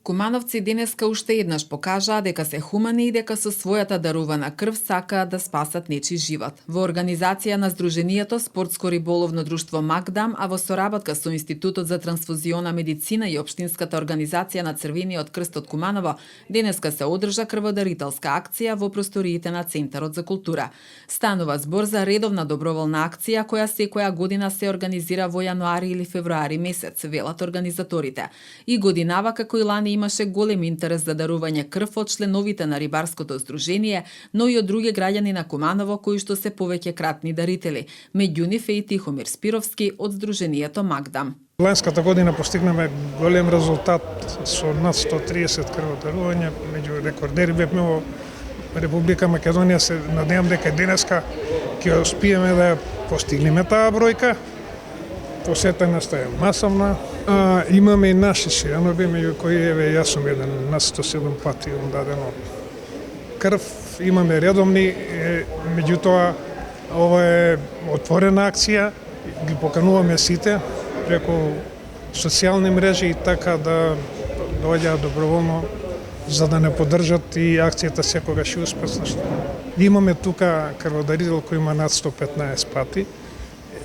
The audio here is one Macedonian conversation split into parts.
Кумановци денеска уште еднаш покажаа дека се хумани и дека со својата дарувана крв сакаат да спасат нечи живот. Во организација на Сдруженијето Спортско риболовно друштво Макдам, а во соработка со Институтот за трансфузиона медицина и Општинската организација на Црвениот крст од Куманово, денеска се одржа крводарителска акција во просториите на Центарот за култура. Станува збор за редовна доброволна акција која секоја година се организира во јануари или февруари месец, велат организаторите. И годинава како и лани имаше голем интерес за дарување крв од членовите на Рибарското здружение, но и од други граѓани на Куманово кои што се повеќе кратни дарители. Меѓу нив е и Тихомир Спировски од Здруженијето Макдам. Ланската година постигнаме голем резултат со над 130 крводарувања, меѓу рекордери бевме во Република Македонија. Се надевам дека денеска ќе успиеме да постигнеме таа бројка. Посетеноста е масовна. Имаме и наши членови, меѓу кои еве јас сум еден на 107 пати дадено крв. Имаме редовни, меѓутоа ова е отворена акција, ги покануваме сите преку социјални мрежи и така да доаѓаат доброволно за да не поддржат и акцијата секогаш успешна. Имаме тука крводарител кој има над 115 пати.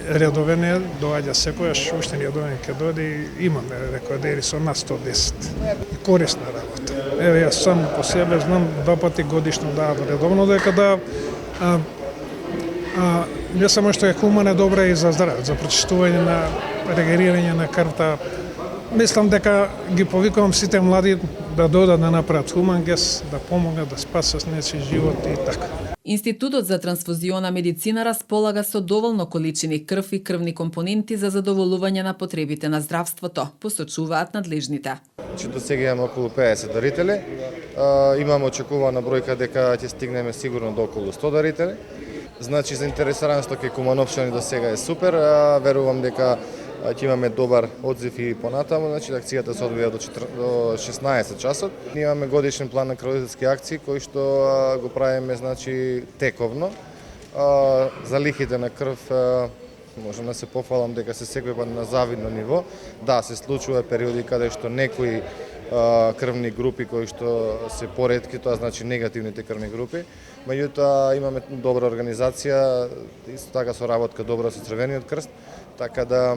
Редовен е, доаѓа секојаш, уште редовен ќе дојде и имаме рекордери со над 110. Корисна работа. Еве јас сам по себе знам 2 пати годишно давам редовно дека да не само што е хумана, добра и за здраве, за прочистување на регенерирање на крвта. Мислам дека ги повикувам сите млади да додат да направат хуман гест, да помогнат да спасат нечи живот и така. Институтот за трансфузиона медицина располага со доволно количини крв и крвни компоненти за задоволување на потребите на здравството, посочуваат надлежните. До сега имаме околу 50 дарители. Имаме очекувана бројка дека ќе стигнеме сигурно до околу 100 дарители. Значи заинтересираноста кај кумановчани до сега е супер. Верувам дека ќе имаме добар одзив и понатаму, значи акцијата се одвија до 16 часот. Имаме годишен план на крводарителски акции кои што го правиме значи тековно. За лихите на крв можам да се пофалам дека се секој пат на завидно ниво. Да, се случува периоди каде што некои крвни групи кои што се поретки, тоа значи негативните крвни групи. Меѓутоа имаме добра организација, исто така соработка добра со Црвениот крст, така да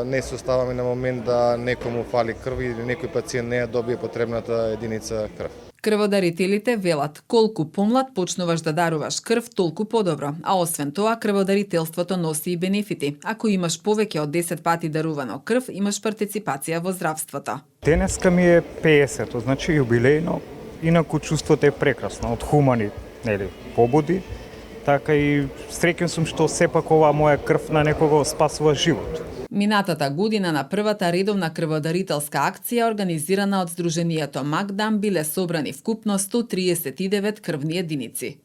не се оставаме на момент да некому фали крв или некој пациент не ја добие потребната единица крв. Крводарителите велат, колку помлад почнуваш да даруваш крв, толку подобро. А освен тоа, крводарителството носи и бенефити. Ако имаш повеќе од 10 пати дарувано крв, имаш партиципација во здравството. Денеска ми е 50, значи јубилејно, инаку чувството е прекрасно, од хумани побуди, така и среќен сум што сепак оваа моја крв на некого спасува живот. Минатата година на првата редовна крводарителска акција организирана од Сдруженијето Макдам биле собрани вкупно 139 крвни единици.